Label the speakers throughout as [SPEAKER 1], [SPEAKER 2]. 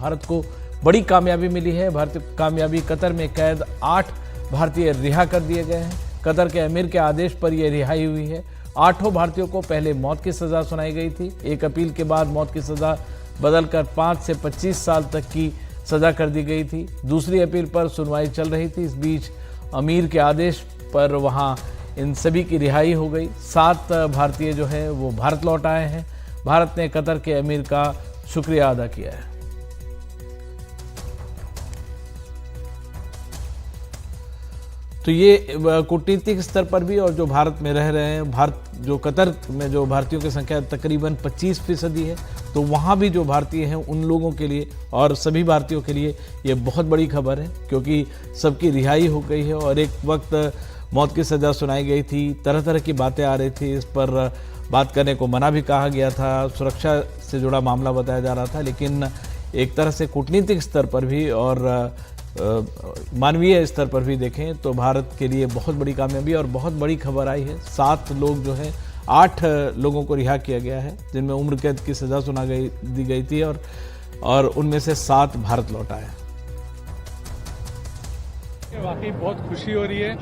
[SPEAKER 1] भारत को बड़ी कामयाबी मिली है। भारतीय कामयाबी, कतर में कैद 8 भारतीय रिहा कर दिए गए हैं। कतर के अमीर के आदेश पर यह रिहाई हुई है। 8 भारतीयों को पहले मौत की सजा सुनाई गई थी। एक अपील के बाद मौत की सजा बदलकर 5 से 25 साल तक की सजा कर दी गई थी। दूसरी अपील पर सुनवाई चल रही थी। इस बीच अमीर के आदेश पर वहां इन सभी की रिहाई हो गई। 7 भारतीय जो है वो भारत लौट आए हैं। भारत ने कतर के अमीर का शुक्रिया अदा किया है। तो ये कूटनीतिक स्तर पर भी और जो भारत में रह रहे हैं, भारत जो कतर में जो भारतीयों की संख्या तकरीबन 25% है, तो वहाँ भी जो भारतीय हैं उन लोगों के लिए और सभी भारतीयों के लिए ये बहुत बड़ी खबर है, क्योंकि सबकी रिहाई हो गई है। और एक वक्त मौत की सज़ा सुनाई गई थी, तरह तरह की बातें आ रही थी, इस पर बात करने को मना भी कहा गया था, सुरक्षा से जुड़ा मामला बताया जा रहा था। लेकिन एक तरह से कूटनीतिक स्तर पर भी और मानवीय स्तर पर भी देखें तो भारत के लिए बहुत बड़ी कामयाबी और बहुत बड़ी खबर आई है। 7 लोग जो है, 8 लोगों को रिहा किया गया है, जिनमें उम्र कैद की सजा दी गई थी और उनमें से 7 भारत लौट आए।
[SPEAKER 2] वाकई बहुत खुशी हो रही है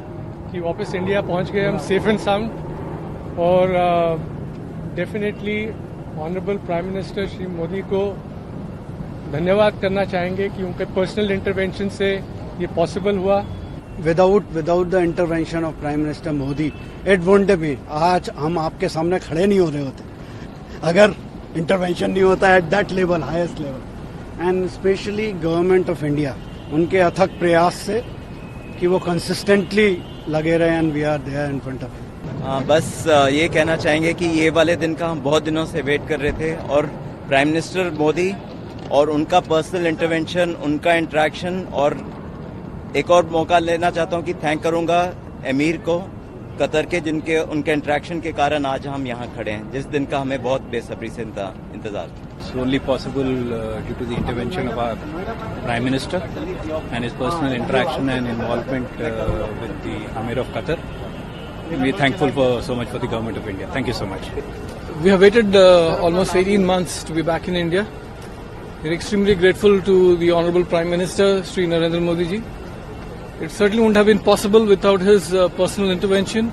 [SPEAKER 2] कि वापस इंडिया पहुंच गए हम सेफ एंड साउंड। और definitely honourable prime minister Shri Modi को धन्यवाद करना चाहेंगे कि उनके पर्सनल इंटरवेंशन से ये पॉसिबल हुआ।
[SPEAKER 3] Without the intervention of prime minister Modi it won't be, आज हम आपके सामने खड़े नहीं हो रहे होते अगर इंटरवेंशन नहीं होता at that level, highest level. And specially government of India, उनके अथक प्रयास से कि वो कंसिस्टेंटली लगे रहे and we are there in front of.
[SPEAKER 4] बस ये कहना चाहेंगे कि ये वाले दिन का हम बहुत दिनों से वेट कर रहे थे और प्राइम मिनिस्टर मोदी और उनका पर्सनल इंटरवेंशन, उनका इंटरेक्शन, और एक और मौका लेना चाहता हूं कि थैंक करूंगा अमीर को कतर के, जिनके उनके इंटरेक्शन के कारण आज हम यहां खड़े हैं, जिस दिन का हमें बहुत बेसब्री से इंतजार था।
[SPEAKER 5] It's only possible due to the intervention of our Prime Minister and his personal interaction and involvement with the Amir of Qatar. We are thankful so much for the government of India. Thank you so much.
[SPEAKER 2] We have waited almost 18 months to be back in India. We are extremely grateful to the Honorable Prime Minister, Shri Narendra Modi ji. It certainly wouldn't have been possible without his personal intervention